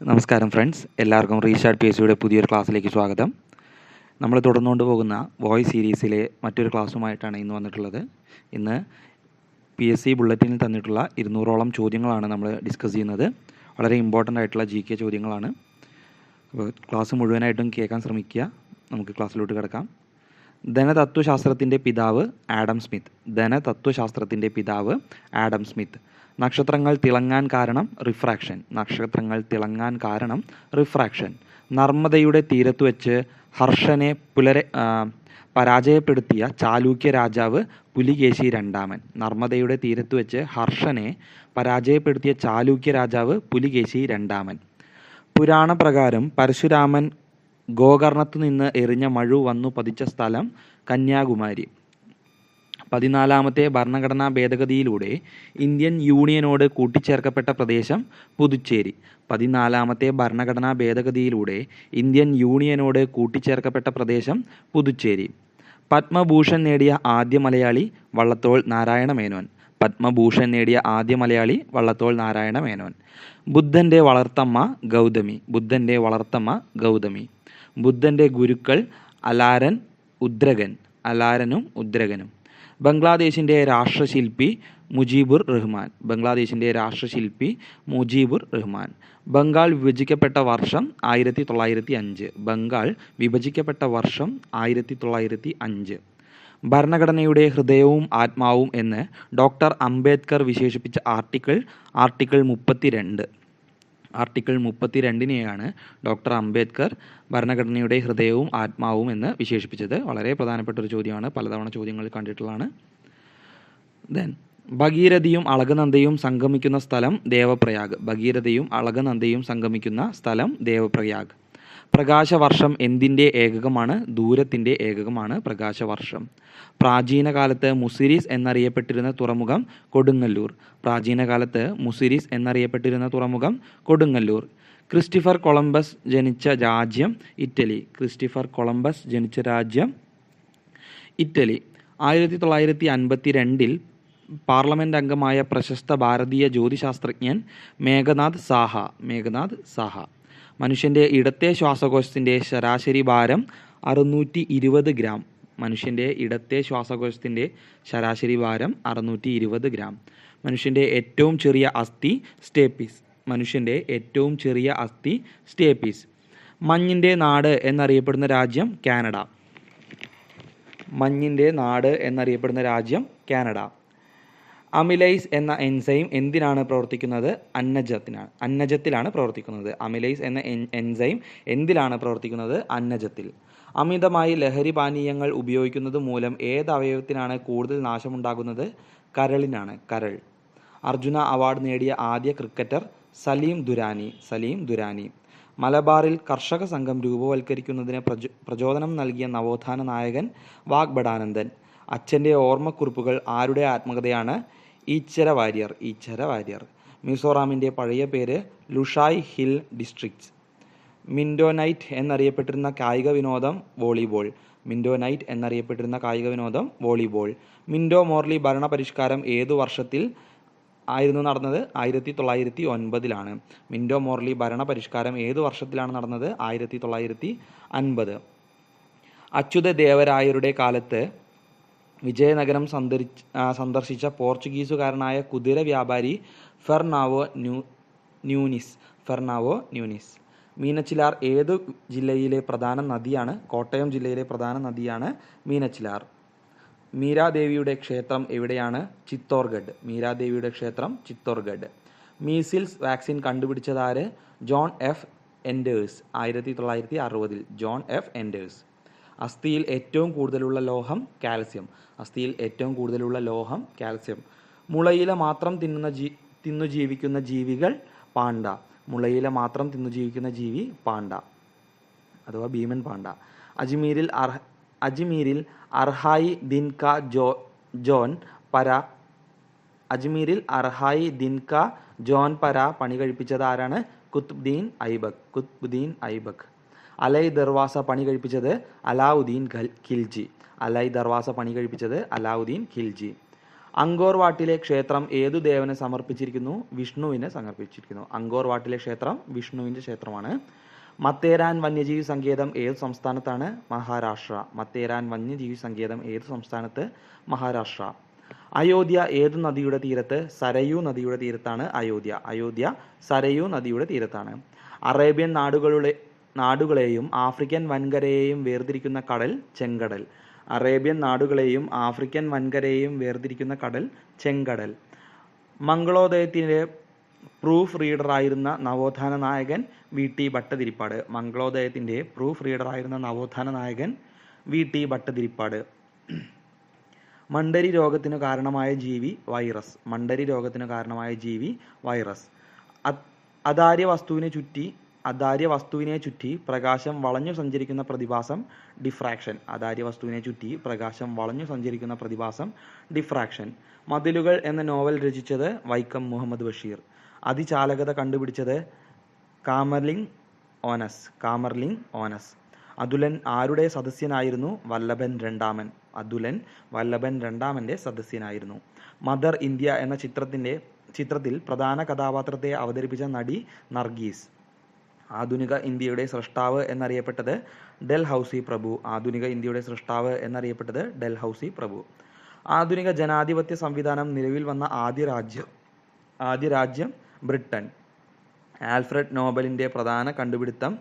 നമസ്കാരം ഫ്രണ്ട്സ്, എല്ലാവർക്കും restart P S സിയുടെ പുതിയൊരു ക്ലാസ്സിലേക്ക് സ്വാഗതം. നമ്മൾ തുടർന്നുകൊണ്ട് പോകുന്ന വോയിസ് സീരീസിലെ മറ്റൊരു ക്ലാസ്സുമായിട്ടാണ് ഇന്ന് വന്നിട്ടുള്ളത്. ഇന്ന് പി എസ് സി ബുള്ളറ്റിനിൽ തന്നിട്ടുള്ള 200ഓളം ചോദ്യങ്ങളാണ് നമ്മൾ ഡിസ്കസ് ചെയ്യുന്നത്. വളരെ ഇമ്പോർട്ടൻ്റ് ആയിട്ടുള്ള GK ചോദ്യങ്ങളാണ്. അപ്പോൾ ക്ലാസ് മുഴുവനായിട്ടും കേൾക്കാൻ ശ്രമിക്കുക. നമുക്ക് ക്ലാസ്സിലോട്ട് കിടക്കാം. ധനതത്വശാസ്ത്രത്തിൻ്റെ പിതാവ് ആഡം സ്മിത്ത്. ധനതത്വശാസ്ത്രത്തിൻ്റെ പിതാവ് ആഡം സ്മിത്ത്. നക്ഷത്രങ്ങൾ തിളങ്ങാൻ കാരണം റിഫ്രാക്ഷൻ. നക്ഷത്രങ്ങൾ തിളങ്ങാൻ കാരണം റിഫ്രാക്ഷൻ. നർമ്മദയുടെ തീരത്ത് വെച്ച് ഹർഷനെ പരാജയപ്പെടുത്തിയ ചാലൂക്യ രാജാവ് പുലികേശി രണ്ടാമൻ. നർമ്മദയുടെ തീരത്ത് വെച്ച് ഹർഷനെ പരാജയപ്പെടുത്തിയ ചാലൂക്യ രാജാവ് പുലികേശി രണ്ടാമൻ. പുരാണപ്രകാരം പരശുരാമൻ ഗോകർണത്തു നിന്ന് എറിഞ്ഞ മഴു വന്നു പതിച്ച സ്ഥലം കന്യാകുമാരി. 14ാമത്തെ ഭരണഘടനാ ഭേദഗതിയിലൂടെ ഇന്ത്യൻ യൂണിയനോട് കൂട്ടിച്ചേർക്കപ്പെട്ട പ്രദേശം പുതുച്ചേരി. 14ാമത്തെ ഭരണഘടനാ ഭേദഗതിയിലൂടെ ഇന്ത്യൻ യൂണിയനോട് കൂട്ടിച്ചേർക്കപ്പെട്ട പ്രദേശം പുതുച്ചേരി. പത്മഭൂഷൺ നേടിയ ആദ്യ മലയാളി വള്ളത്തോൾ നാരായണ മേനോൻ. പത്മഭൂഷൺ നേടിയ ആദ്യ മലയാളി വള്ളത്തോൾ നാരായണ മേനോൻ. ബുദ്ധൻ്റെ വളർത്തമ്മ ഗൗതമി. ബുദ്ധൻ്റെ വളർത്തമ്മ ഗൗതമി. ബുദ്ധൻ്റെ ഗുരുക്കൾ അലാരൻ ഉദ്രകൻ. അലാരനും ഉദ്രകനും. ബംഗ്ലാദേശിൻ്റെ രാഷ്ട്രശില്പി മുജീബുർ റഹ്മാൻ. ബംഗ്ലാദേശിൻ്റെ രാഷ്ട്രശില്പി മുജീബുർ റഹ്മാൻ. ബംഗാൾ വിഭജിക്കപ്പെട്ട വർഷം 1905. ബംഗാൾ വിഭജിക്കപ്പെട്ട വർഷം 1905. ഭരണഘടനയുടെ ഹൃദയവും ആത്മാവും എന്ന് ഡോക്ടർ അംബേദ്കർ വിശേഷിപ്പിച്ച ആർട്ടിക്കിൾ 32. ആർട്ടിക്കിൾ 32നെയാണ് ഡോക്ടർ അംബേദ്കർ ഭരണഘടനയുടെ ഹൃദയവും ആത്മാവും എന്ന് വിശേഷിപ്പിച്ചത്. വളരെ പ്രധാനപ്പെട്ട ഒരു ചോദ്യമാണ്, പലതവണ ചോദ്യങ്ങൾ കണ്ടിട്ടുള്ളതാണ്. ഭഗീരഥയും അളകനന്ദയും സംഗമിക്കുന്ന സ്ഥലം ദേവപ്രയാഗ്. ഭഗീരഥയും അളകനന്ദയും സംഗമിക്കുന്ന സ്ഥലം ദേവപ്രയാഗ്. പ്രകാശവർഷം എന്തിൻ്റെ ഏകകമാണ്? ദൂരത്തിൻ്റെ ഏകകമാണ് പ്രകാശവർഷം. പ്രാചീന കാലത്ത് മുസിരിസ് എന്നറിയപ്പെട്ടിരുന്ന തുറമുഖം കൊടുങ്ങല്ലൂർ. പ്രാചീന കാലത്ത് മുസിരിസ് എന്നറിയപ്പെട്ടിരുന്ന തുറമുഖം കൊടുങ്ങല്ലൂർ. ക്രിസ്റ്റഫർ കൊളംബസ് ജനിച്ച രാജ്യം ഇറ്റലി. ക്രിസ്റ്റഫർ കൊളംബസ് ജനിച്ച രാജ്യം ഇറ്റലി. 1952 പാർലമെന്റ് അംഗമായ പ്രശസ്ത ഭാരതീയ ജ്യോതിശാസ്ത്രജ്ഞൻ മേഘനാഥ് സാഹ. മേഘനാഥ് സാഹ. മനുഷ്യൻ്റെ ഇടത്തെ ശ്വാസകോശത്തിൻ്റെ ശരാശരി ഭാരം 620 ഗ്രാം. മനുഷ്യൻ്റെ ഇടത്തെ ശ്വാസകോശത്തിൻ്റെ ശരാശരി ഭാരം 620 ഗ്രാം. മനുഷ്യൻ്റെ ഏറ്റവും ചെറിയ അസ്ഥി സ്റ്റേപ്പീസ്. മനുഷ്യൻ്റെ ഏറ്റവും ചെറിയ അസ്ഥി സ്റ്റേപ്പീസ്. മഞ്ഞിൻ്റെ നാട് എന്നറിയപ്പെടുന്ന രാജ്യം കാനഡ. മഞ്ഞിൻ്റെ നാട് എന്നറിയപ്പെടുന്ന രാജ്യം കാനഡ. അമിലൈസ് എന്ന എൻസൈം എന്തിനാണ് പ്രവർത്തിക്കുന്നത്? അന്നജത്തിലാണ് പ്രവർത്തിക്കുന്നത്. അമിലൈസ് എന്ന എൻസൈം എന്തിലാണ് പ്രവർത്തിക്കുന്നത്? അന്നജത്തിൽ. അമിതമായി ലഹരി പാനീയങ്ങൾ ഉപയോഗിക്കുന്നത് മൂലം ഏത് അവയവത്തിനാണ് കൂടുതൽ നാശമുണ്ടാകുന്നത്? കരളിനാണ്. കരൾ. അർജുന അവാർഡ് നേടിയ ആദ്യ ക്രിക്കറ്റർ സലീം ദുരാനി. മലബാറിൽ കർഷക സംഘം രൂപവൽക്കരിക്കുന്നതിന് പ്രചോദനം നൽകിയ നവോത്ഥാന നായകൻ വാഗ്ഭടാനന്ദൻ. അച്ഛൻ്റെ ഓർമ്മക്കുറിപ്പുകൾ ആരുടെ ആത്മകഥയാണ്? ഈച്ചര വാര്യർ. മിസോറാമിൻ്റെ പഴയ പേര് ലുഷായ് ഹിൽ ഡിസ്ട്രിക്ട്സ്. മിൻഡോനൈറ്റ് എന്നറിയപ്പെട്ടിരുന്ന കായിക വിനോദം വോളിബോൾ. മിൻഡോനൈറ്റ് എന്നറിയപ്പെട്ടിരുന്ന കായിക വിനോദം വോളിബോൾ. മിൻഡോ മോർലി ഭരണപരിഷ്കാരം ഏതു വർഷത്തിൽ ആയിരുന്നു നടന്നത്? 1909. മിൻഡോ മോർലി ഭരണപരിഷ്കാരം ഏതു വർഷത്തിലാണ് നടന്നത്? 1950. അച്യുതദേവരായരുടെ കാലത്ത് വിജയനഗരം സന്ദർശിച്ച പോർച്ചുഗീസുകാരനായ കുതിര വ്യാപാരി ഫെർണാവോ ന്യൂനിസ്. മീനച്ചിലാർ ഏതു ജില്ലയിലെ പ്രധാന നദിയാണ്? കോട്ടയം ജില്ലയിലെ പ്രധാന നദിയാണ് മീനച്ചിലാർ. മീരാദേവിയുടെ ക്ഷേത്രം എവിടെയാണ്? ചിത്തോർഗഡ്. മീരാദേവിയുടെ ക്ഷേത്രം ചിത്തോർഗഡ്. മീസിൽസ് വാക്സിൻ കണ്ടുപിടിച്ചതാര്? John F Enders. 1960. John F Enders. അസ്ഥിയിൽ ഏറ്റവും കൂടുതലുള്ള ലോഹം കാൽസ്യം. അസ്ഥിയിൽ ഏറ്റവും കൂടുതലുള്ള ലോഹം കാൽസ്യം. മുളയില മാത്രം തിന്നു ജീവിക്കുന്ന ജീവികൾ പാണ്ട. മുളയില മാത്രം തിന്നു ജീവിക്കുന്ന ജീവി പാണ്ട അഥവാ ഭീമൻ പാണ്ട. അജ്മീരിൽ അർഹായി ദിൻ കാ ജോൻ പര പണി കഴിപ്പിച്ചത് ആരാണ്? കുത്ബുദ്ദീൻ ഐബക്ക്. അലൈ ദർവാസ പണി കഴിപ്പിച്ചത് അലാവുദ്ദീൻ ഖിൽജി. അങ്കോർ വാട്ടിലെ ക്ഷേത്രം ഏതു ദേവന് സമർപ്പിച്ചിരിക്കുന്നു? വിഷ്ണുവിന് സമർപ്പിച്ചിരിക്കുന്നു. അങ്കോർ വാട്ടിലെ ക്ഷേത്രം വിഷ്ണുവിൻ്റെ ക്ഷേത്രമാണ്. മത്തേരാൻ വന്യജീവി സങ്കേതം ഏത് സംസ്ഥാനത്താണ്? മഹാരാഷ്ട്ര. മത്തേരാൻ വന്യജീവി സങ്കേതം ഏത് സംസ്ഥാനത്ത്? മഹാരാഷ്ട്ര. അയോധ്യ ഏതു നദിയുടെ തീരത്ത്? സരയൂ നദിയുടെ തീരത്താണ് അയോധ്യ. അയോധ്യ സരയൂ നദിയുടെ തീരത്താണ്. അറേബ്യൻ നാടുകളെയും ആഫ്രിക്കൻ വൻകരയെയും വേർതിരിക്കുന്ന കടൽ ചെങ്കടൽ. അറേബ്യൻ നാടുകളെയും ആഫ്രിക്കൻ വൻകരയെയും വേർതിരിക്കുന്ന കടൽ ചെങ്കടൽ. മംഗളോദയത്തിൻ്റെ പ്രൂഫ് റീഡറായിരുന്ന നവോത്ഥാന നായകൻ VT ഭട്ടതിരിപ്പാട്. മംഗളോദയത്തിൻ്റെ പ്രൂഫ് റീഡറായിരുന്ന നവോത്ഥാന നായകൻ VT ഭട്ടതിരിപ്പാട്. മണ്ടരി രോഗത്തിനു കാരണമായ ജീവി വൈറസ്. മണ്ടരി രോഗത്തിനു കാരണമായ ജീവി വൈറസ്. അദാര്യ വസ്തുവിനെ ചുറ്റി പ്രകാശം വളഞ്ഞു സഞ്ചരിക്കുന്ന പ്രതിഭാസം ഡിഫ്രാക്ഷൻ. അദാര്യ വസ്തുവിനെ ചുറ്റി പ്രകാശം വളഞ്ഞു സഞ്ചരിക്കുന്ന പ്രതിഭാസം ഡിഫ്രാക്ഷൻ. മതിലുകൾ എന്ന നോവൽ രചിച്ചത് വൈക്കം മുഹമ്മദ് ബഷീർ. അതിചാലകത കണ്ടുപിടിച്ചത് കാമർലിംഗ് ഓനസ്. അതുലൻ ആരുടെ സദസ്യനായിരുന്നു? വല്ലഭൻ രണ്ടാമൻ. അതുലൻ വല്ലഭൻ രണ്ടാമൻ്റെ സദസ്യനായിരുന്നു. മദർ ഇന്ത്യ എന്ന ചിത്രത്തിൽ പ്രധാന കഥാപാത്രത്തെ അവതരിപ്പിച്ച നടി നർഗീസ്. ആധുനിക ഇന്ത്യയുടെ സൃഷ്ടാവ് എന്നറിയപ്പെട്ടത് ഡൽഹൌസി പ്രഭു. ആധുനിക ഇന്ത്യയുടെ സൃഷ്ടാവ് എന്നറിയപ്പെട്ടത് ഡൽഹൌസി പ്രഭു. ആധുനിക ജനാധിപത്യ സംവിധാനം നിലവിൽ വന്ന ആദ്യ രാജ്യം ബ്രിട്ടൻ. ആൽഫ്രഡ് നോബലിൻ്റെ പ്രധാന കണ്ടുപിടുത്തം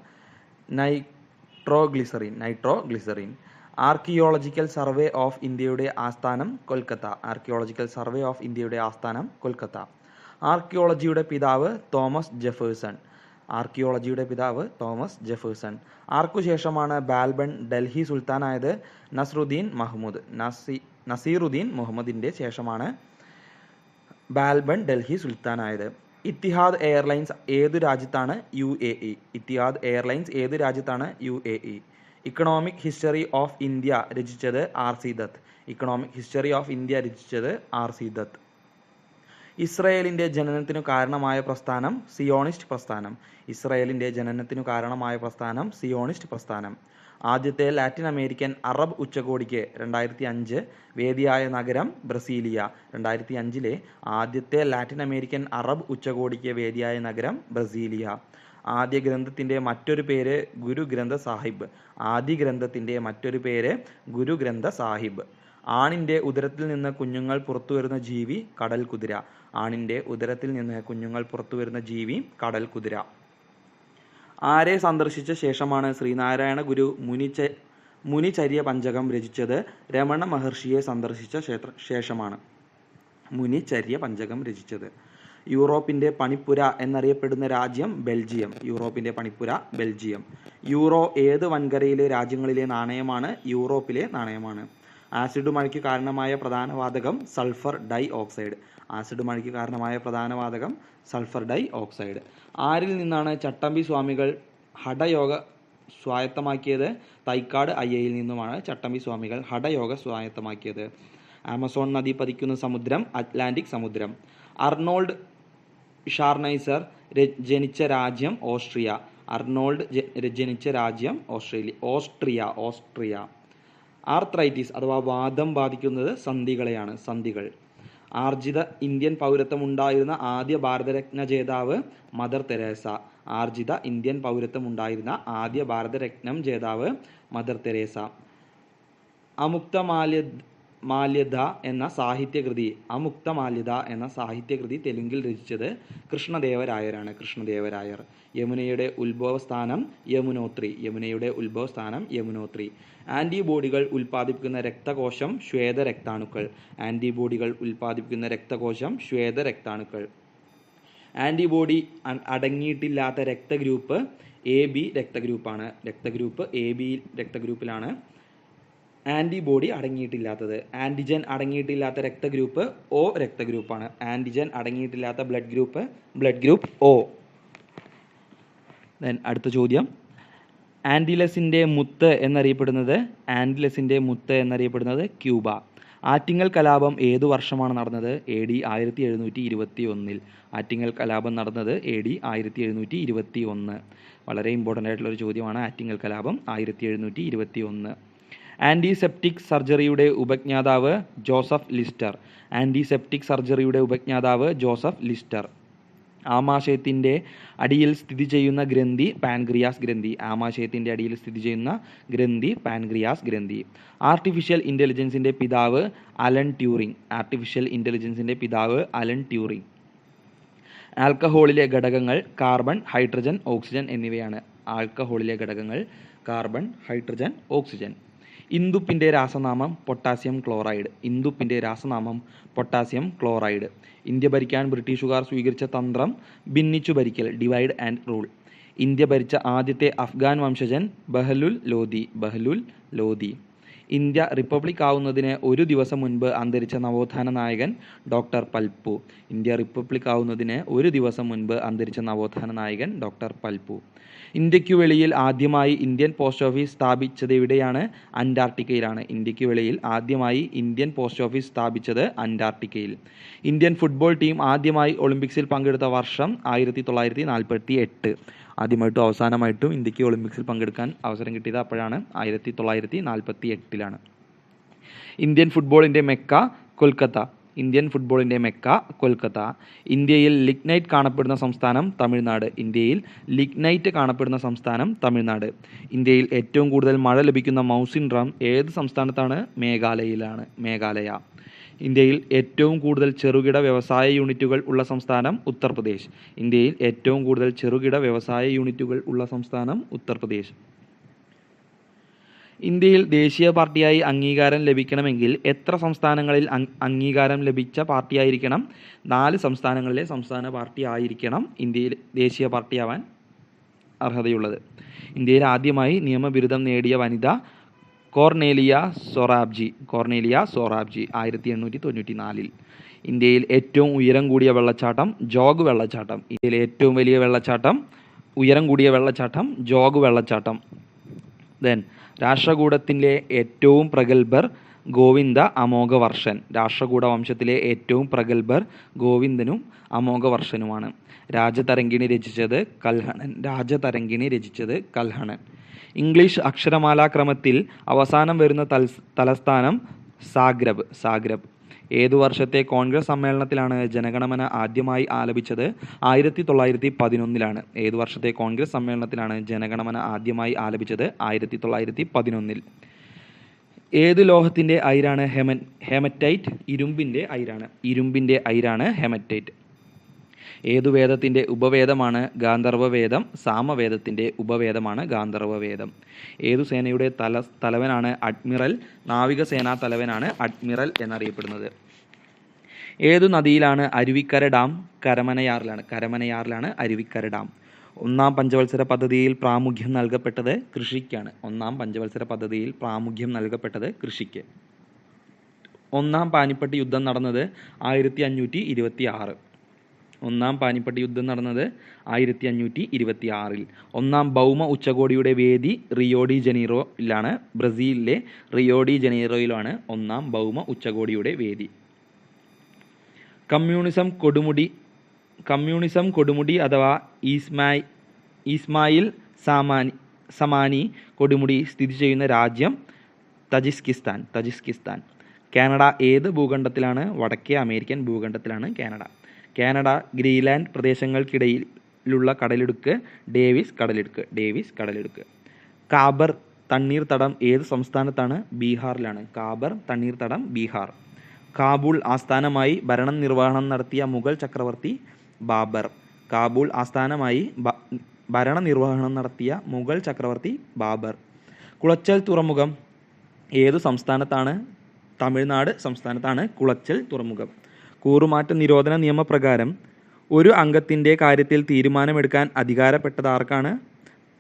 നൈട്രോഗ്ലിസറിൻ. ആർക്കിയോളജിക്കൽ സർവേ ഓഫ് ഇന്ത്യയുടെ ആസ്ഥാനം കൊൽക്കത്ത. ആർക്കിയോളജിക്കൽ സർവേ ഓഫ് ഇന്ത്യയുടെ ആസ്ഥാനം കൊൽക്കത്ത. ആർക്കിയോളജിയുടെ പിതാവ് തോമസ് ജെഫേഴ്സൺ. ആർക്കുശേഷമാണ് ബാൽബൺ ഡൽഹി സുൽത്താനായത്? നസീറുദ്ദീൻ മുഹമ്മദിൻ്റെ ശേഷമാണ് ബാൽബൺ ഡൽഹി സുൽത്താനായത്. ഇത്തിഹാദ് എയർലൈൻസ് ഏതു രാജ്യത്താണ്? UAE. ഇത്തിഹാദ് എയർലൈൻസ് ഏതു രാജ്യത്താണ്? UAE. Economic history of India രചിച്ചത് R.C. Dutt. Economic history of India രചിച്ചത് R.C. ദത്ത്. ഇസ്രയേലിൻ്റെ ജനനത്തിനു കാരണമായ പ്രസ്ഥാനം സിയോണിസ്റ്റ് പ്രസ്ഥാനം. ഇസ്രയേലിൻ്റെ ജനനത്തിനു കാരണമായ പ്രസ്ഥാനം സിയോണിസ്റ്റ് പ്രസ്ഥാനം. ആദ്യത്തെ ലാറ്റിൻ അമേരിക്കൻ അറബ് ഉച്ചകോടിക്ക് 2005 വേദിയായ നഗരം ബ്രസീലിയ. 2005 ആദ്യത്തെ ലാറ്റിൻ അമേരിക്കൻ അറബ് ഉച്ചകോടിക്ക് വേദിയായ നഗരം ബ്രസീലിയ. ആദ്യ ഗ്രന്ഥത്തിൻ്റെ മറ്റൊരു പേര് ഗുരു ഗ്രന്ഥ സാഹിബ്. ആദ്യ ഗ്രന്ഥത്തിൻ്റെ മറ്റൊരു പേര് ഗുരു ഗ്രന്ഥ സാഹിബ്. ആണിൻ്റെ ഉദരത്തിൽ നിന്ന് കുഞ്ഞുങ്ങൾ പുറത്തുവരുന്ന ജീവി കടൽ കുതിര. ആണിൻ്റെ ഉദരത്തിൽ നിന്ന് കുഞ്ഞുങ്ങൾ പുറത്തുവരുന്ന ജീവി കടൽ കുതിര. ആരെ സന്ദർശിച്ച ശേഷമാണ് ശ്രീനാരായണ ഗുരു മുനിചര്യ പഞ്ചകം രചിച്ചത്? രമണ മഹർഷിയെ സന്ദർശിച്ച ശേഷമാണ് മുനിചര്യ പഞ്ചകം രചിച്ചത്. യൂറോപ്പിൻ്റെ പണിപ്പുര എന്നറിയപ്പെടുന്ന രാജ്യം ബെൽജിയം. യൂറോപ്പിൻ്റെ പണിപ്പുര ബെൽജിയം. യൂറോ ഏത് വൻകരയിലെ രാജ്യങ്ങളിലെ നാണയമാണ്? യൂറോപ്പിലെ നാണയമാണ്. ആസിഡ് മഴയ്ക്ക് കാരണമായ പ്രധാന വാതകം സൾഫർ ഡൈ ഓക്സൈഡ്. ആസിഡ് മഴയ്ക്ക് കാരണമായ പ്രധാന വാതകം സൾഫർ ഡൈ ഓക്സൈഡ്. ആരിൽ നിന്നാണ് ചട്ടമ്പി സ്വാമികൾ ഹഠയോഗ സ്വായത്തമാക്കിയത്? തൈക്കാട് അയ്യയിൽ നിന്നുമാണ് ചട്ടമ്പി സ്വാമികൾ ഹഠയോഗ സ്വായത്തമാക്കിയത്. ആമസോൺ നദി പതിക്കുന്ന സമുദ്രം അറ്റ്ലാന്റിക് സമുദ്രം. അർണോൾഡ് ഷാർനൈസർ ജനിച്ച രാജ്യം ഓസ്ട്രിയ. അർണോൾഡ് ജനിച്ച രാജ്യം ഓസ്ട്രിയ. ആർത്രൈറ്റിസ് അഥവാ വാദം ബാധിക്കുന്നത് സന്ധികളെയാണ്. സന്ധികൾ. ആർജിത ഇന്ത്യൻ പൗരത്വം ഉണ്ടായിരുന്ന ആദ്യ ഭാരതരത്ന ജേതാവ് മദർ തെരേസ. ആർജിത ഇന്ത്യൻ പൗരത്വം ഉണ്ടായിരുന്ന ആദ്യ ഭാരതരത്നം ജേതാവ് മദർ തെരേസ. അമുക്തമാല്യദ എന്ന സാഹിത്യകൃതി തെലുങ്കിൽ രചിച്ചത് കൃഷ്ണദേവരായരാണ്. കൃഷ്ണദേവരായർ. യമുനയുടെ ഉത്ഭവസ്ഥാനം യമുനോത്രി. ആന്റിബോഡികൾ ഉൽപ്പാദിപ്പിക്കുന്ന രക്തകോശം ശ്വേതരക്താണുക്കൾ. ആന്റിബോഡി അടങ്ങിയിട്ടില്ലാത്ത രക്തഗ്രൂപ്പ് AB രക്തഗ്രൂപ്പാണ്. രക്തഗ്രൂപ്പ് AB രക്തഗ്രൂപ്പിലാണ് ആന്റിബോഡി അടങ്ങിയിട്ടില്ലാത്തത്. ആന്റിജൻ അടങ്ങിയിട്ടില്ലാത്ത രക്തഗ്രൂപ്പ് O രക്തഗ്രൂപ്പാണ്. ആന്റിജൻ അടങ്ങിയിട്ടില്ലാത്ത ബ്ലഡ് ഗ്രൂപ്പ് O. അടുത്ത ചോദ്യം, ആൻഡിലസിൻ്റെ മുത്ത് എന്നറിയപ്പെടുന്നത് ക്യൂബ. ആറ്റിങ്ങൽ കലാപം ഏതു വർഷമാണ് നടന്നത്? AD 1721. ആറ്റിങ്ങൽ കലാപം നടന്നത് AD 1721. വളരെ ഇമ്പോർട്ടൻ്റ് ആയിട്ടുള്ളൊരു ചോദ്യമാണ് ആറ്റിങ്ങൽ കലാപം 1721. ആൻറ്റിസെപ്റ്റിക് സർജറിയുടെ ഉപജ്ഞാതാവ് ജോസഫ് ലിസ്റ്റർ. ആൻറ്റിസെപ്റ്റിക് സർജറിയുടെ ഉപജ്ഞാതാവ് ജോസഫ് ലിസ്റ്റർ. ആമാശയത്തിൻ്റെ അടിയിൽ സ്ഥിതി ചെയ്യുന്ന ഗ്രന്ഥി പാൻക്രിയാസ് ഗ്രന്ഥി. ആമാശയത്തിൻ്റെ അടിയിൽ സ്ഥിതി ചെയ്യുന്ന ഗ്രന്ഥി പാൻക്രിയാസ് ഗ്രന്ഥി. ആർട്ടിഫിഷ്യൽ ഇൻ്റലിജൻസിൻ്റെ പിതാവ് അലൻ ട്യൂറിംഗ്. ആർട്ടിഫിഷ്യൽ ഇൻ്റലിജൻസിൻ്റെ പിതാവ് അലൻ ട്യൂറിംഗ്. ആൽക്കഹോളിലെ ഘടകങ്ങൾ കാർബൺ, ഹൈഡ്രജൻ, ഓക്സിജൻ എന്നിവയാണ്. ആൽക്കഹോളിലെ ഘടകങ്ങൾ കാർബൺ, ഹൈഡ്രജൻ, ഓക്സിജൻ. ഇന്ദുപ്പിൻ്റെ രാസനാമം പൊട്ടാസ്യം ക്ലോറൈഡ്. ഇന്ദുപ്പിൻ്റെ രാസനാമം പൊട്ടാസ്യം ക്ലോറൈഡ്. ഇന്ത്യ ഭരിക്കാൻ ബ്രിട്ടീഷുകാർ സ്വീകരിച്ച തന്ത്രം ഭിന്നിച്ചു ഭരിക്കൽ, ഡിവൈഡ് ആൻഡ് റൂൾ. ഇന്ത്യ ഭരിച്ച ആദ്യത്തെ അഫ്ഗാൻ വംശജൻ ബഹ്ലുൽ ലോധി. ബഹ്ലുൽ ലോധി. ഇന്ത്യ റിപ്പബ്ലിക് ആവുന്നതിന് ഒരു ദിവസം മുൻപ് അന്തരിച്ച നവോത്ഥാന നായകൻ ഡോക്ടർ പൽപ്പു. ഇന്ത്യ റിപ്പബ്ലിക് ആവുന്നതിന് ഒരു ദിവസം മുൻപ് അന്തരിച്ച നവോത്ഥാന നായകൻ ഡോക്ടർ പൽപ്പു. ഇന്ത്യക്കു വെളിയിൽ ആദ്യമായി ഇന്ത്യൻ പോസ്റ്റ് ഓഫീസ് സ്ഥാപിച്ചത് എവിടെയാണ്? അന്റാർട്ടിക്കയിലാണ്. ഇന്ത്യക്കു വെളിയിൽ ആദ്യമായി ഇന്ത്യൻ പോസ്റ്റ് ഓഫീസ് സ്ഥാപിച്ചത് അന്റാർട്ടിക്കയിൽ. ഇന്ത്യൻ ഫുട്ബോൾ ടീം ആദ്യമായി ഒളിമ്പിക്സിൽ പങ്കെടുത്ത വർഷം 1948. ആദ്യമായിട്ടും അവസാനമായിട്ടും ഇന്ത്യക്ക് ഒളിമ്പിക്സിൽ പങ്കെടുക്കാൻ അവസരം കിട്ടിയത് അപ്പോഴാണ്, 1948. ഇന്ത്യൻ ഫുട്ബോളിൻ്റെ മെക്ക കൊൽക്കത്ത. ഇന്ത്യൻ ഫുട്ബോളിൻ്റെ മെക്ക കൊൽക്കത്ത. ഇന്ത്യയിൽ ലിഗ്നൈറ്റ് കാണപ്പെടുന്ന സംസ്ഥാനം തമിഴ്നാട്. ഇന്ത്യയിൽ ലിഗ്നൈറ്റ് കാണപ്പെടുന്ന സംസ്ഥാനം തമിഴ്നാട്. ഇന്ത്യയിൽ ഏറ്റവും കൂടുതൽ മഴ ലഭിക്കുന്ന മൗസിൻ ഡ്രം ഏത് സംസ്ഥാനത്താണ്? മേഘാലയയിലാണ്. മേഘാലയ. ഇന്ത്യയിൽ ഏറ്റവും കൂടുതൽ ചെറുകിട വ്യവസായ യൂണിറ്റുകൾ ഉള്ള സംസ്ഥാനം ഉത്തർപ്രദേശ്. ഇന്ത്യയിൽ ഏറ്റവും കൂടുതൽ ചെറുകിട വ്യവസായ യൂണിറ്റുകൾ ഉള്ള സംസ്ഥാനം ഉത്തർപ്രദേശ്. ഇന്ത്യയിൽ ദേശീയ പാർട്ടിയായി അംഗീകാരം ലഭിക്കണമെങ്കിൽ എത്ര സംസ്ഥാനങ്ങളിൽ അംഗീകാരം ലഭിച്ച പാർട്ടിയായിരിക്കണം? 4 സംസ്ഥാനങ്ങളിലെ സംസ്ഥാന പാർട്ടി ആയിരിക്കണം ഇന്ത്യയിൽ ദേശീയ പാർട്ടിയാവാൻ അർഹതയുള്ളത്. ഇന്ത്യയിൽ ആദ്യമായി നിയമബിരുദം നേടിയ വനിത കോർണേലിയ സൊറാബ്ജി. കോർണേലിയ സൊറാബ്ജി 1894. ഇന്ത്യയിൽ ഏറ്റവും ഉയരം കൂടിയ വെള്ളച്ചാട്ടം ജോഗ് വെള്ളച്ചാട്ടം. ഇന്ത്യയിലെ ഏറ്റവും വലിയ വെള്ളച്ചാട്ടം, ഉയരം കൂടിയ വെള്ളച്ചാട്ടം ജോഗ് വെള്ളച്ചാട്ടം. രാഷ്ട്രകൂടത്തിലെ ഏറ്റവും പ്രഗത്ഭർ ഗോവിന്ദ അമോഘവർഷൻ. രാഷ്ട്രകൂട വംശത്തിലെ ഏറ്റവും പ്രഗത്ഭർ ഗോവിന്ദനും അമോഘവർഷനുമാണ്. രാജതരംഗിണി രചിച്ചത് കൽഹണൻ. രാജതരംഗിണി രചിച്ചത് കൽഹണൻ. ഇംഗ്ലീഷ് അക്ഷരമാലാക്രമത്തിൽ അവസാനം വരുന്ന തലസ്ഥാനം സാഗ്രബ്. സാഗ്രബ്. ഏതു വർഷത്തെ കോൺഗ്രസ് സമ്മേളനത്തിലാണ് ജനഗണമന ആദ്യമായി ആലപിച്ചത്? 1911. ഏതു വർഷത്തെ കോൺഗ്രസ് സമ്മേളനത്തിലാണ് ജനഗണമന ആദ്യമായി ആലപിച്ചത്? 1911. ഏത് ലോഹത്തിൻ്റെ അയിരാണ് ഹെമറ്റൈറ്റ്? ഇരുമ്പിൻ്റെ അയിരാണ്. ഇരുമ്പിൻ്റെ അയിരാണ് ഹെമറ്റൈറ്റ്. ഏതു വേദത്തിൻ്റെ ഉപവേദമാണ് ഗാന്ധർവവേദം? സാമവേദത്തിൻ്റെ ഉപവേദമാണ് ഗാന്ധർവവേദം. ഏതു സേനയുടെ തലവനാണ് അഡ്മിറൽ? നാവികസേനാ തലവനാണ് അഡ്മിറൽ എന്നറിയപ്പെടുന്നത്. ഏതു നദിയിലാണ് അരുവിക്കര ഡാം? കരമനയാറിലാണ്. കരമനയാറിലാണ് അരുവിക്കര ഡാം. 1-ാം പഞ്ചവത്സര പദ്ധതിയിൽ പ്രാമുഖ്യം നൽകപ്പെട്ടത് കൃഷിക്കാണ്. 1-ാം പഞ്ചവത്സര പദ്ധതിയിൽ പ്രാമുഖ്യം നൽകപ്പെട്ടത് കൃഷിക്ക്. 1-ാം പാനിപ്പട്ട് യുദ്ധം നടന്നത് 1526. 1-ാം പാനിപ്പട്ട് യുദ്ധം നടന്നത് 1526. 1-ാം ഭൗമ ഉച്ചകോടിയുടെ വേദി റിയോ ഡി ജനീറോയിലാണ്. ബ്രസീലിലെ റിയോ ഡി ജനീറോയിലാണ് 1-ാം ഭൗമ ഉച്ചകോടിയുടെ വേദി. കമ്മ്യൂണിസം കൊടുമുടി അഥവാ ഇസ്മായിൽ സമാനി കൊടുമുടി സ്ഥിതി ചെയ്യുന്ന രാജ്യം തജിക്കിസ്ഥാൻ. തജിക്കിസ്ഥാൻ. കാനഡ ഏത് ഭൂഖണ്ഡത്തിലാണ്? വടക്കേ അമേരിക്കൻ ഭൂഖണ്ഡത്തിലാണ് കാനഡ. കാനഡ ഗ്രീൻലാൻഡ് പ്രദേശങ്ങൾക്കിടയിലുള്ള കടലിടുക്ക് ഡേവിസ് കടലിടുക്ക്. ഡേവിസ് കടലിടുക്ക്. കാബർ തണ്ണീർത്തടം ഏത് സംസ്ഥാനത്താണ്? ബീഹാറിലാണ്. കാബർ തണ്ണീർത്തടം ബീഹാർ. കാബൂൾ ആസ്ഥാനമായി ഭരണം നിർവഹണം നടത്തിയ മുഗൾ ചക്രവർത്തി ബാബർ. കാബൂൾ ആസ്ഥാനമായി ഭരണനിർവഹണം നടത്തിയ മുഗൾ ചക്രവർത്തി ബാബർ. കുളച്ചൽ തുറമുഖം ഏതു സംസ്ഥാനത്താണ്? തമിഴ്നാട് സംസ്ഥാനത്താണ് കുളച്ചൽ തുറമുഖം. കൂറുമാറ്റ നിരോധന നിയമപ്രകാരം ഒരു അംഗത്തിൻ്റെ കാര്യത്തിൽ തീരുമാനമെടുക്കാൻ അധികാരപ്പെട്ടത് ആർക്കാണ്?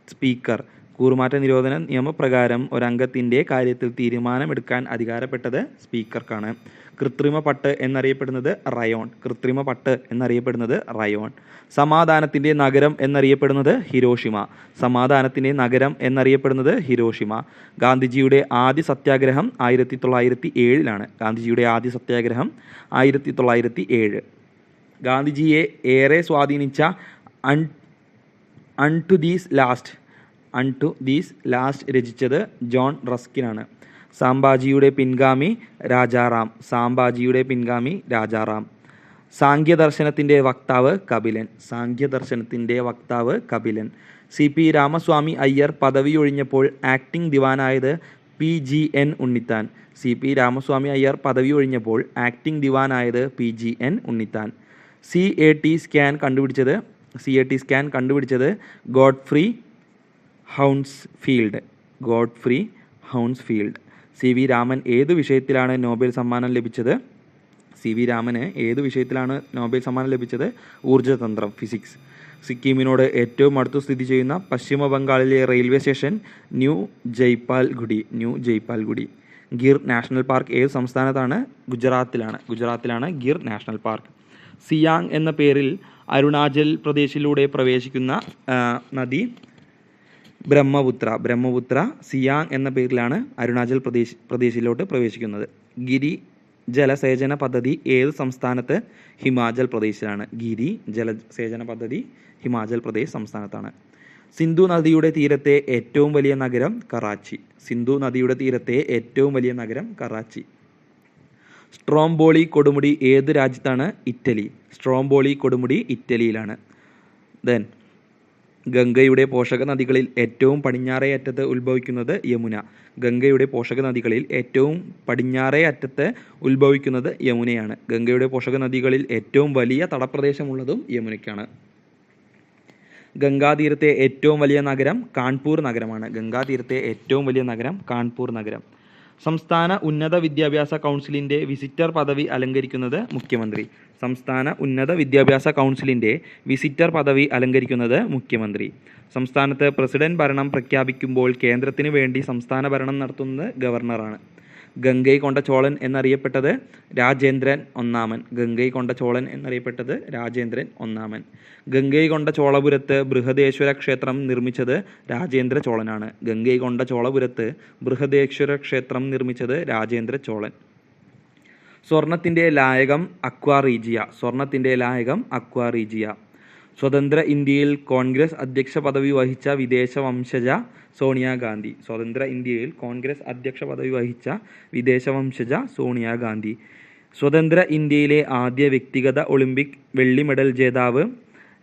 സ്പീക്കർ. കൂറുമാറ്റ നിരോധന നിയമപ്രകാരം ഒരംഗത്തിൻ്റെ കാര്യത്തിൽ തീരുമാനമെടുക്കാൻ അധികാരപ്പെട്ടത് സ്പീക്കർക്കാണ്. കൃത്രിമ പട്ട് എന്നറിയപ്പെടുന്നത് റയോൺ. കൃത്രിമ പട്ട് എന്നറിയപ്പെടുന്നത് റയോൺ. സമാധാനത്തിൻ്റെ നഗരം എന്നറിയപ്പെടുന്നത് ഹിരോഷിമ. സമാധാനത്തിൻ്റെ നഗരം എന്നറിയപ്പെടുന്നത് ഹിരോഷിമ. ഗാന്ധിജിയുടെ ആദ്യ സത്യാഗ്രഹം 1907. ഗാന്ധിജിയുടെ ആദ്യ സത്യാഗ്രഹം 1907. ഗാന്ധിജിയെ ഏറെ സ്വാധീനിച്ച അൺ ടു ദീസ് ലാസ്റ്റ് രചിച്ചത് ജോൺ റസ്കിനാണ്. സാംഭാജിയുടെ പിൻഗാമി രാജാറാം. സാംഭാജിയുടെ പിൻഗാമി രാജാറാം. സാംഖ്യദർശനത്തിൻ്റെ വക്താവ് കപിലൻ. സാംഖ്യദർശനത്തിൻ്റെ വക്താവ് കപിലൻ. CP രാമസ്വാമി അയ്യർ പദവി ഒഴിഞ്ഞപ്പോൾ ആക്ടിംഗ് ദിവാനായത് PGN ഉണ്ണിത്താൻ. CP രാമസ്വാമി അയ്യർ പദവി ഒഴിഞ്ഞപ്പോൾ ആക്ടിംഗ് ദിവാനായത് PGN ഉണ്ണിത്താൻ. CAT സ്കാൻ കണ്ടുപിടിച്ചത് ഗോഡ്ഫ്രീ ഹൗൺസ്ഫീൽഡ്. CV രാമൻ ഏതു വിഷയത്തിലാണ് നോബൽ സമ്മാനം ലഭിച്ചത്? CV രാമന് ഏതു വിഷയത്തിലാണ് നോബൽ സമ്മാനം ലഭിച്ചത്? ഊർജ്ജതന്ത്രം, ഫിസിക്സ്. സിക്കിമിനോട് ഏറ്റവും അടുത്ത് സ്ഥിതി ചെയ്യുന്ന പശ്ചിമ ബംഗാളിലെ റെയിൽവേ സ്റ്റേഷൻ ന്യൂ ജയ്പാൽഗുഡി. ഗിർ നാഷണൽ പാർക്ക് ഏത് സംസ്ഥാനത്താണ്? ഗുജറാത്തിലാണ് ഗിർ നാഷണൽ പാർക്ക്. സിയാങ് എന്ന പേരിൽ അരുണാചൽ പ്രദേശിലൂടെ പ്രവേശിക്കുന്ന നദി ബ്രഹ്മപുത്ര. സിയാങ് എന്ന പേരിലാണ് അരുണാചൽ പ്രദേശിലോട്ട് പ്രവേശിക്കുന്നത്. ഗിരി ജലസേചന പദ്ധതി ഏത് സംസ്ഥാനത്ത്? ഹിമാചൽ പ്രദേശിലാണ്. ഗിരി ജലസേചന പദ്ധതി ഹിമാചൽ പ്രദേശ് സംസ്ഥാനത്താണ്. സിന്ധു നദിയുടെ തീരത്തെ ഏറ്റവും വലിയ നഗരം കറാച്ചി. സ്ട്രോംബോളി കൊടുമുടി ഏത് രാജ്യത്താണ്? ഇറ്റലി. സ്ട്രോംബോളി കൊടുമുടി ഇറ്റലിയിലാണ്. ഗംഗയുടെ പോഷക നദികളിൽ ഏറ്റവും പടിഞ്ഞാറേ അറ്റത്ത് ഉത്ഭവിക്കുന്നത് യമുന. ഗംഗയുടെ പോഷക നദികളിൽ ഏറ്റവും പടിഞ്ഞാറേ അറ്റത്ത് ഉത്ഭവിക്കുന്നത് യമുനയാണ്. ഗംഗയുടെ പോഷക നദികളിൽ ഏറ്റവും വലിയ തടപ്രദേശമുള്ളതും യമുനയ്ക്കാണ്. ഗംഗാതീരത്തെ ഏറ്റവും വലിയ നഗരം കാൺപൂർ നഗരം. സംസ്ഥാന ഉന്നത വിദ്യാഭ്യാസ കൗൺസിലിൻ്റെ വിസിറ്റർ പദവി അലങ്കരിക്കുന്നത് മുഖ്യമന്ത്രി. സംസ്ഥാനത്ത് പ്രസിഡന്റ് ഭരണം പ്രഖ്യാപിക്കുമ്പോൾ കേന്ദ്രത്തിന് വേണ്ടി സംസ്ഥാന ഭരണം നടത്തുന്നത് ഗവർണറാണ്. ഗംഗൈ കൊണ്ട ചോളൻ എന്നറിയപ്പെട്ടത് രാജേന്ദ്രൻ ഒന്നാമൻ. ഗംഗൈ കൊണ്ട ചോളപുരത്ത് ബൃഹദേശ്വര ക്ഷേത്രം നിർമ്മിച്ചത് രാജേന്ദ്ര ചോളൻ. സ്വർണത്തിൻ്റെ ലായകം അക്വാറീജിയ. സ്വതന്ത്ര ഇന്ത്യയിൽ കോൺഗ്രസ് അധ്യക്ഷ പദവി വഹിച്ച വിദേശ വംശജ സോണിയാഗാന്ധി. സ്വതന്ത്ര ഇന്ത്യയിലെ ആദ്യ വ്യക്തിഗത ഒളിമ്പിക് വെള്ളി മെഡൽ ജേതാവ്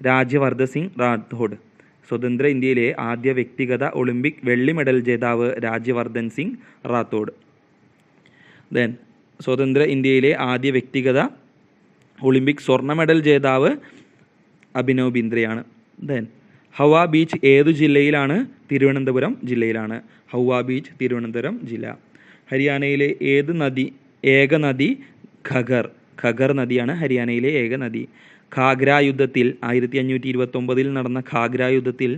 രാജ്യവർദ്ധൻ സിംഗ് റാത്തോഡ്. സ്വതന്ത്ര ഇന്ത്യയിലെ ആദ്യ വ്യക്തിഗത ഒളിമ്പിക് സ്വർണ്ണ മെഡൽ ജേതാവ് അഭിനവ് ബിന്ദ്രയാണ്. ഹൗവ ബീച്ച് ഏതു ജില്ലയിലാണ്? തിരുവനന്തപുരം ജില്ല. ഹരിയാനയിലെ ഏക നദി ഖഗർ നദിയാണ് ഹരിയാനയിലെ ഏക നദി. ഖാഗ്ര യുദ്ധത്തിൽ 1529 നടന്ന ഖാഗ്ര യുദ്ധത്തിൽ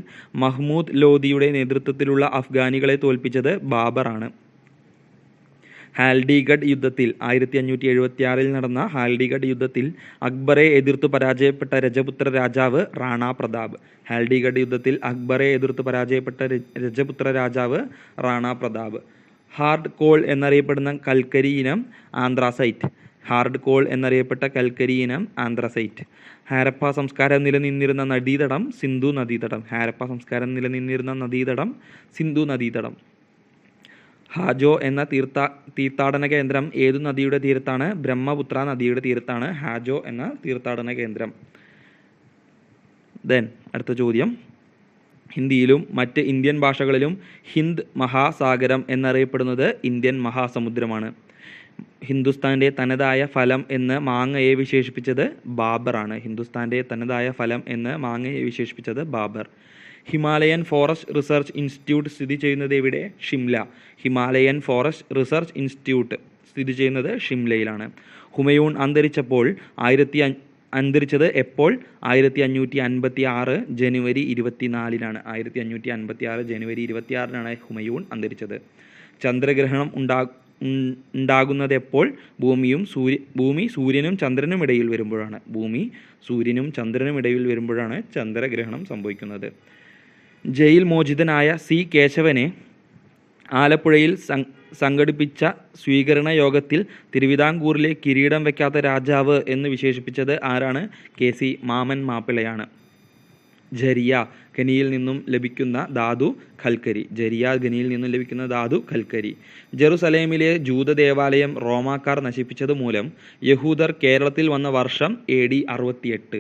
മഹ്മൂദ് ലോധിയുടെ നേതൃത്വത്തിലുള്ള അഫ്ഗാനികളെ തോൽപ്പിച്ചത് ബാബറാണ്. ഹാൽഡിഗഡ് യുദ്ധത്തിൽ 1576 നടന്ന ഹാൽഡിഗഡ് യുദ്ധത്തിൽ അക്ബറെ എതിർത്തു പരാജയപ്പെട്ട രജപുത്ര രാജാവ് റാണാ പ്രതാപ്. ഹാർഡ് കോൾ എന്നറിയപ്പെടുന്ന കൽക്കരി ഇനം ആന്ത്രസൈറ്റ്. ഹാരപ്പ സംസ്കാരം നിലനിന്നിരുന്ന സിന്ധു നദീതടം. ഹാജോ എന്ന തീർത്ഥാടന കേന്ദ്രം ഏതു നദിയുടെ തീരത്താണ്? ബ്രഹ്മപുത്ര നദിയുടെ തീരത്താണ് ഹാജോ എന്ന തീർത്ഥാടന കേന്ദ്രം. അടുത്ത ചോദ്യം. ഹിന്ദിയിലും മറ്റ് ഇന്ത്യൻ ഭാഷകളിലും ഹിന്ദ് മഹാസാഗരം എന്നറിയപ്പെടുന്നത് ഇന്ത്യൻ മഹാസമുദ്രമാണ്. ഹിന്ദുസ്ഥാൻ്റെ തനതായ ഫലം എന്ന് മാങ്ങയെ വിശേഷിപ്പിച്ചത് Babur. Himalayan forest research institute സ്ഥിതി ചെയ്യുന്നത് എവിടെ? ഷിംല. ഷിംലയിലാണ്. ഹുമയൂൺ അന്തരിച്ചത് എപ്പോൾ? 1556 ജനുവരി 24 ഹുമയൂൺ അന്തരിച്ചത്. ചന്ദ്രഗ്രഹണം ഉണ്ടാകുന്നത് എപ്പോൾ? ഭൂമി സൂര്യനും ചന്ദ്രനും ഇടയിൽ വരുമ്പോഴാണ് ചന്ദ്രഗ്രഹണം സംഭവിക്കുന്നത്. ജയിൽ മോചിതനായ C കേശവനെ ആലപ്പുഴയിൽ സംഘടിപ്പിച്ച സ്വീകരണ യോഗത്തിൽ തിരുവിതാംകൂറിലെ കിരീടം വയ്ക്കാത്ത രാജാവ് എന്ന് വിശേഷിപ്പിച്ചത് ആരാണ്? KC മാമൻ മാപ്പിളയാണ്. ജരിയ ഖനിയിൽ നിന്നും ലഭിക്കുന്ന ധാതു കൽക്കരി. ജരിയ ഖനിയിൽ നിന്നും ലഭിക്കുന്ന ധാതു കൽക്കരി. ജെറുസലേമിലെ ജൂത ദേവാലയം റോമാക്കാർ നശിപ്പിച്ചത് മൂലം യഹൂദർ കേരളത്തിൽ വന്ന വർഷം AD 68.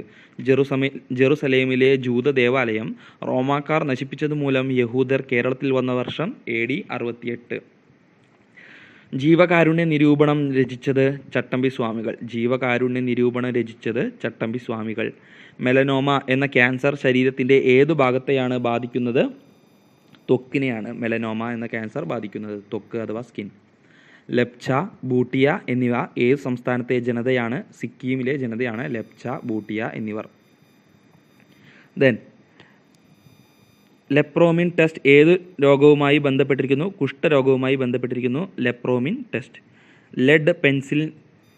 ജെറുസലേമിലെ ജൂത ദേവാലയം റോമാക്കാർ നശിപ്പിച്ചത് മൂലം യഹൂദർ കേരളത്തിൽ വന്ന വർഷം AD 68. ജീവകാരുണ്യ നിരൂപണം രചിച്ചത് ചട്ടമ്പി സ്വാമികൾ. ജീവകാരുണ്യ നിരൂപണം രചിച്ചത് ചട്ടമ്പി സ്വാമികൾ. മെലനോമ എന്ന ക്യാൻസർ ശരീരത്തിൻ്റെ ഏതു ഭാഗത്തെയാണ് ബാധിക്കുന്നത്? ത്വക്കിനെയാണ് മെലനോമ എന്ന ക്യാൻസർ ബാധിക്കുന്നത്. ത്വക്ക് അഥവാ സ്കിൻ. ലെപ്ച, ബൂട്ടിയ എന്നിവ ഏത് സംസ്ഥാനത്തെ ജനതയാണ്? സിക്കിമിലെ ജനതയാണ് ലെപ്ച, ബൂട്ടിയ എന്നിവർ. ദെൻ ലെപ്രോമിൻ ടെസ്റ്റ് ഏത് രോഗവുമായി ബന്ധപ്പെട്ടിരിക്കുന്നു? കുഷ്ഠരോഗവുമായി ബന്ധപ്പെട്ടിരിക്കുന്നു ലെപ്രോമിൻ ടെസ്റ്റ്. ലെഡ്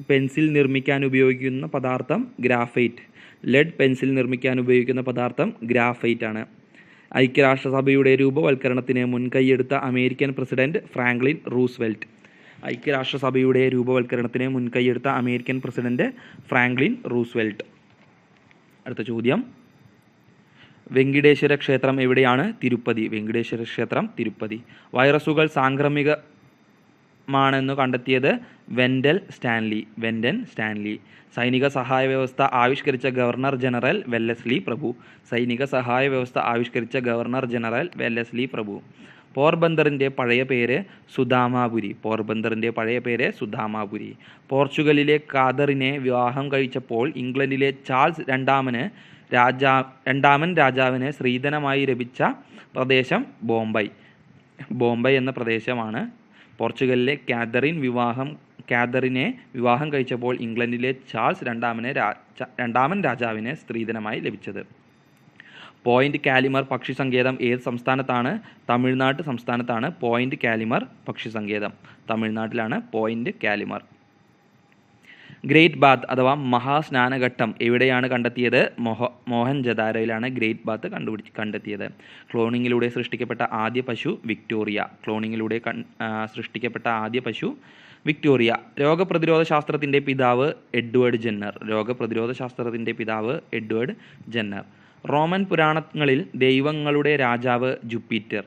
പെൻസിൽ നിർമ്മിക്കാൻ ഉപയോഗിക്കുന്ന പദാർത്ഥം ഗ്രാഫൈറ്റ്. ലെഡ് പെൻസിൽ നിർമ്മിക്കാൻ ഉപയോഗിക്കുന്ന പദാർത്ഥം ഗ്രാഫൈറ്റ് ആണ്. ഐക്യരാഷ്ട്രസഭയുടെ രൂപവൽക്കരണത്തിന് മുൻകൈയെടുത്ത അമേരിക്കൻ പ്രസിഡന്റ് ഫ്രാങ്ക്ലിൻ റൂസ്വെൽറ്റ്. ഐക്യരാഷ്ട്രസഭയുടെ രൂപവൽക്കരണത്തിന് മുൻകൈയെടുത്ത അമേരിക്കൻ പ്രസിഡന്റ് ഫ്രാങ്ക്ലിൻ റൂസ്വെൽറ്റ്. അടുത്ത ചോദ്യം, വെങ്കിടേശ്വര ക്ഷേത്രം എവിടെയാണ്? തിരുപ്പതി. വെങ്കിടേശ്വര ക്ഷേത്രം തിരുപ്പതി. വൈറസുകൾ സാംക്രമികമാണെന്നു കണ്ടെത്തിയത് വെൻഡൻ സ്റ്റാൻലി. സൈനിക സഹായ വ്യവസ്ഥ ആവിഷ്കരിച്ച ഗവർണർ ജനറൽ വെല്ലസ്ലി പ്രഭു. സൈനിക സഹായ വ്യവസ്ഥ ആവിഷ്കരിച്ച ഗവർണർ ജനറൽ വെല്ലസ്ലി പ്രഭു. പോർബന്തറിൻ്റെ പഴയ പേര് സുദാമാപുരി. പോർച്ചുഗലിലെ കാതറിനെ വിവാഹം കഴിച്ചപ്പോൾ ഇംഗ്ലണ്ടിലെ ചാൾസ് രണ്ടാമൻ രാജാവിന് സ്ത്രീധനമായി ലഭിച്ച പ്രദേശം ബോംബൈ എന്ന പ്രദേശമാണ്. പോർച്ചുഗലിലെ കാതറിനെ വിവാഹം കഴിച്ചപ്പോൾ ഇംഗ്ലണ്ടിലെ ചാൾസ് രണ്ടാമൻ രാജാവിന് സ്ത്രീധനമായി ലഭിച്ചത്. പോയിന്റ് കാലിമർ പക്ഷി സങ്കേതം ഏത് സംസ്ഥാനത്താണ്? തമിഴ്നാട് സംസ്ഥാനത്താണ് പോയിന്റ് കാലിമർ പക്ഷി സങ്കേതം. തമിഴ്നാട്ടിലാണ് പോയിന്റ് കാലിമർ. ഗ്രേറ്റ് ബാത്ത് അഥവാ മഹാസ്നാനഘട്ടം എവിടെയാണ് കണ്ടെത്തിയത്? മോഹൻജദാരോയിലാണ് ഗ്രേറ്റ് ബാത്ത് കണ്ടെത്തിയത്. ക്ലോണിങ്ങിലൂടെ സൃഷ്ടിക്കപ്പെട്ട ആദ്യ പശു വിക്ടോറിയ. രോഗപ്രതിരോധ ശാസ്ത്രത്തിൻ്റെ പിതാവ് എഡ്വേർഡ് ജെന്നർ. റോമൻ പുരാണങ്ങളിൽ ദൈവങ്ങളുടെ രാജാവ് ജുപ്പിറ്റർ.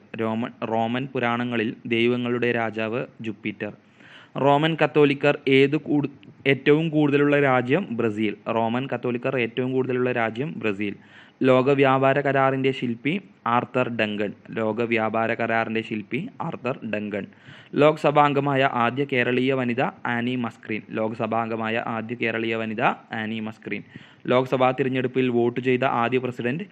റോമൻ കത്തോലിക്കർ ഏറ്റവും കൂടുതലുള്ള രാജ്യം? ബ്രസീൽ. ലോക വ്യാപാര കരാറിൻ്റെ ശില്പി ആർതർ ഡങ്കൺ. ലോക്സഭാംഗമായ ആദ്യ കേരളീയ വനിത ആനി മസ്ക്രീൻ. ലോക്സഭാ തിരഞ്ഞെടുപ്പിൽ വോട്ട് ചെയ്ത ആദ്യ പ്രസിഡന്റ്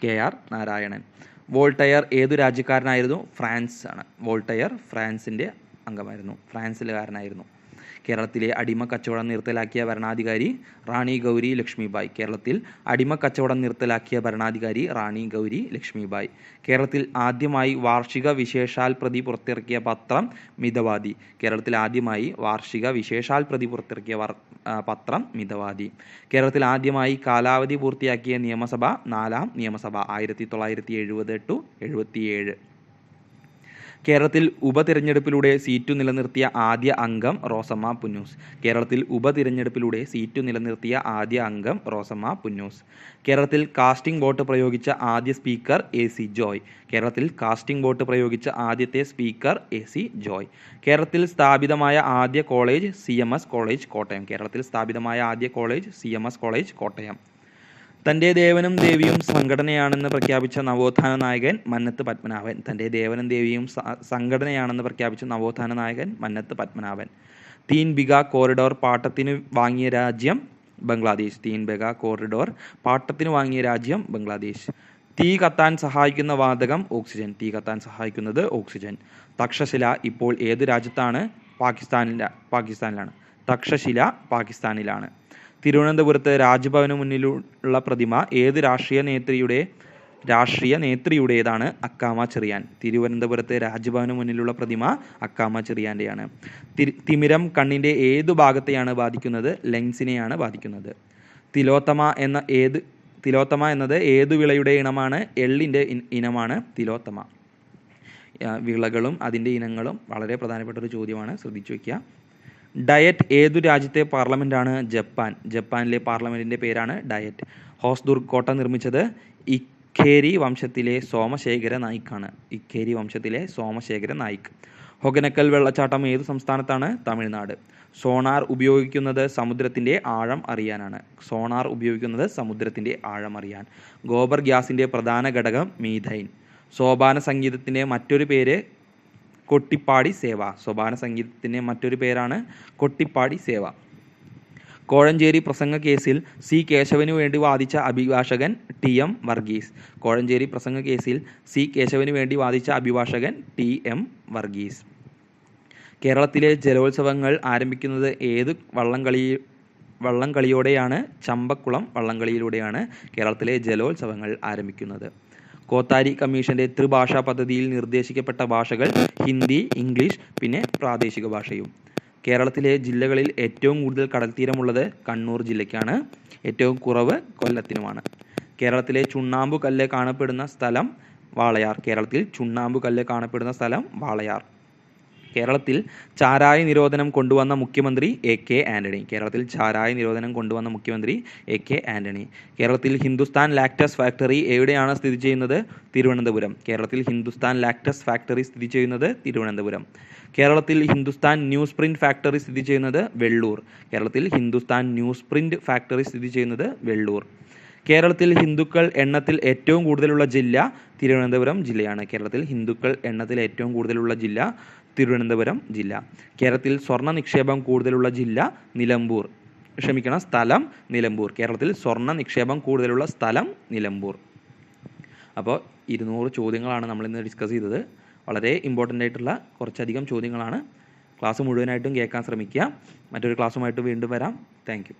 KR നാരായണൻ. വോൾട്ടയർ ഏതു രാജ്യക്കാരനായിരുന്നു? ഫ്രാൻസിൻ്റെ ഫ്രാൻസിലുകാരനായിരുന്നു. കേരളത്തിലെ അടിമ കച്ചവടം നിർത്തലാക്കിയ ഭരണാധികാരി റാണി ഗൗരി ലക്ഷ്മിബായി. കേരളത്തിൽ ആദ്യമായി വാർഷിക വിശേഷാൽ പ്രതി പുറത്തിറക്കിയ പത്രം മിതവാദി. കേരളത്തിൽ ആദ്യമായി കാലാവധി പൂർത്തിയാക്കിയ നിയമസഭ 4ാം നിയമസഭ 1970-77. കേരളത്തിൽ ഉപതിരഞ്ഞെടുപ്പിലൂടെ സീറ്റു നിലനിർത്തിയ ആദ്യ അംഗം റോസമ്മ പുന്നൂസ്. കേരളത്തിൽ കാസ്റ്റിംഗ് വോട്ട് പ്രയോഗിച്ച ആദ്യ സ്പീക്കർ AC ജോയ്. കേരളത്തിൽ സ്ഥാപിതമായ ആദ്യ കോളേജ് CMS കോളേജ് കോട്ടയം. തൻ്റെ ദേവനും ദേവിയും സംഘടനയാണെന്ന് പ്രഖ്യാപിച്ച നവോത്ഥാന നായകൻ മന്നത്ത് പത്മനാഭൻ. തീൻ ബിഗ കോറിഡോർ പാട്ടത്തിന് വാങ്ങിയ രാജ്യം ബംഗ്ലാദേശ്. തീ കത്താൻ സഹായിക്കുന്ന വാതകം ഓക്സിജൻ. തക്ഷശില ഇപ്പോൾ ഏത് രാജ്യത്താണ്? പാകിസ്ഥാനിലാണ്. തിരുവനന്തപുരത്ത് രാജ്ഭവന് മുന്നിലുള്ള പ്രതിമ ഏത് രാഷ്ട്രീയ നേത്രിയുടേതാണ്? അക്കാമ ചെറിയാൻ. തിരുവനന്തപുരത്ത് രാജ്ഭവന് മുന്നിലുള്ള പ്രതിമ അക്കാമ ചെറിയാൻ്റെയാണ്. തിമിരം കണ്ണിൻ്റെ ഏതു ഭാഗത്തെയാണ് ബാധിക്കുന്നത്? ലെൻസിനെയാണ് ബാധിക്കുന്നത്. തിലോത്തമ എന്നത് ഏതു വിളയുടെ ഇനമാണ്? എള്ളിൻ്റെ ഇനമാണ് തിലോത്തമ. വിളകളും അതിൻ്റെ ഇനങ്ങളും വളരെ പ്രധാനപ്പെട്ട ഒരു ചോദ്യമാണ്, ശ്രദ്ധിച്ചു വയ്ക്കുക. ഡയറ്റ് ഏതു രാജ്യത്തെ പാർലമെൻറ്റാണ്? ജപ്പാൻ. ജപ്പാനിലെ പാർലമെൻറ്റിൻ്റെ പേരാണ് ഡയറ്റ്. ഹോസ്ദുർഗ് കോട്ട നിർമ്മിച്ചത് ഇഖേരി വംശത്തിലെ സോമശേഖര നായിക്കാണ്. ഇഖേരി വംശത്തിലെ സോമശേഖര നായിക്. ഹൊഗനക്കൽ വെള്ളച്ചാട്ടം ഏതു സംസ്ഥാനത്താണ്? തമിഴ്നാട്. സോണാർ ഉപയോഗിക്കുന്നത് സമുദ്രത്തിൻ്റെ ആഴം അറിയാനാണ്. സോണാർ ഉപയോഗിക്കുന്നത് സമുദ്രത്തിൻ്റെ ആഴം അറിയാൻ. ഗോബർ ഗ്യാസിൻ്റെ പ്രധാന ഘടകം മീഥൈൻ. സോപാന സംഗീതത്തിൻ്റെ മറ്റൊരു പേര് കൊട്ടിപ്പാടി സേവ. സോപാന സംഗീതത്തിൻ്റെ മറ്റൊരു പേരാണ് കൊട്ടിപ്പാടി സേവ. കോഴഞ്ചേരി പ്രസംഗ കേസിൽ സി കേശവനു വേണ്ടി വാദിച്ച അഭിഭാഷകൻ ടി എം വർഗീസ്. കോഴഞ്ചേരി പ്രസംഗ കേസിൽ സി കേശവനു വേണ്ടി വാദിച്ച അഭിഭാഷകൻ ടി എം വർഗീസ്. കേരളത്തിലെ ജലോത്സവങ്ങൾ ആരംഭിക്കുന്നത് ഏത് വള്ളംകളിയോടെയാണ്? ചമ്പക്കുളം വള്ളംകളിയിലൂടെയാണ് കേരളത്തിലെ ജലോത്സവങ്ങൾ ആരംഭിക്കുന്നത്. കോത്താരി കമ്മീഷന്റെ ത്രിഭാഷാ പദ്ധതിയിൽ നിർദ്ദേശിക്കപ്പെട്ട ഭാഷകൾ ഹിന്ദി, ഇംഗ്ലീഷ്, പിന്നെ പ്രാദേശിക ഭാഷയും. കേരളത്തിലെ ജില്ലകളിൽ ഏറ്റവും കൂടുതൽ കടൽത്തീരമുള്ളത് കണ്ണൂർ ജില്ലയ്ക്കാണ്. ഏറ്റവും കുറവ് കൊല്ലത്തിനുമാണ്. കേരളത്തിലെ ചുണ്ണാമ്പു കല്ല് കാണപ്പെടുന്ന സ്ഥലം വാളയാർ. കേരളത്തിൽ ചുണ്ണാമ്പു കല്ല് കാണപ്പെടുന്ന സ്ഥലം വാളയാർ. കേരളത്തിൽ ചാരായ നിരോധനം കൊണ്ടുവന്ന മുഖ്യമന്ത്രി എ കെ ആന്റണി. കേരളത്തിൽ ചാരായ നിരോധനം കൊണ്ടുവന്ന മുഖ്യമന്ത്രി എ കെ ആന്റണി. കേരളത്തിൽ ഹിന്ദുസ്ഥാൻ ലാക്ടസ് ഫാക്ടറി എവിടെയാണ് സ്ഥിതി ചെയ്യുന്നത്? തിരുവനന്തപുരം. കേരളത്തിൽ ഹിന്ദുസ്ഥാൻ ലാക്ടസ് ഫാക്ടറി സ്ഥിതി ചെയ്യുന്നത് തിരുവനന്തപുരം. കേരളത്തിൽ ഹിന്ദുസ്ഥാൻ ന്യൂസ് പ്രിന്റ് ഫാക്ടറി സ്ഥിതി ചെയ്യുന്നത് വെള്ളൂർ. കേരളത്തിൽ ഹിന്ദുസ്ഥാൻ ന്യൂസ് പ്രിന്റ് ഫാക്ടറി സ്ഥിതി ചെയ്യുന്നത് വെള്ളൂർ. കേരളത്തിൽ ഹിന്ദുക്കൾ എണ്ണത്തിൽ ഏറ്റവും കൂടുതലുള്ള ജില്ല തിരുവനന്തപുരം ജില്ലയാണ്. കേരളത്തിൽ ഹിന്ദുക്കൾ എണ്ണത്തിൽ ഏറ്റവും കൂടുതലുള്ള ജില്ല തിരുവനന്തപുരം ജില്ല. കേരളത്തിൽ സ്വർണ്ണ നിക്ഷേപം കൂടുതലുള്ള ജില്ല നിലമ്പൂർ. സ്ഥലം നിലമ്പൂർ. കേരളത്തിൽ സ്വർണ്ണ നിക്ഷേപം കൂടുതലുള്ള സ്ഥലം നിലമ്പൂർ. അപ്പോൾ 200 ചോദ്യങ്ങളാണ് നമ്മളിന്ന് ഡിസ്കസ് ചെയ്തത്. വളരെ ഇമ്പോർട്ടൻ്റ് ആയിട്ടുള്ള കുറച്ചധികം ചോദ്യങ്ങളാണ്. ക്ലാസ് മുഴുവനായിട്ടും കേൾക്കാൻ ശ്രമിക്കുക. മറ്റൊരു ക്ലാസ്സുമായിട്ട് വീണ്ടും വരാം. Thank you.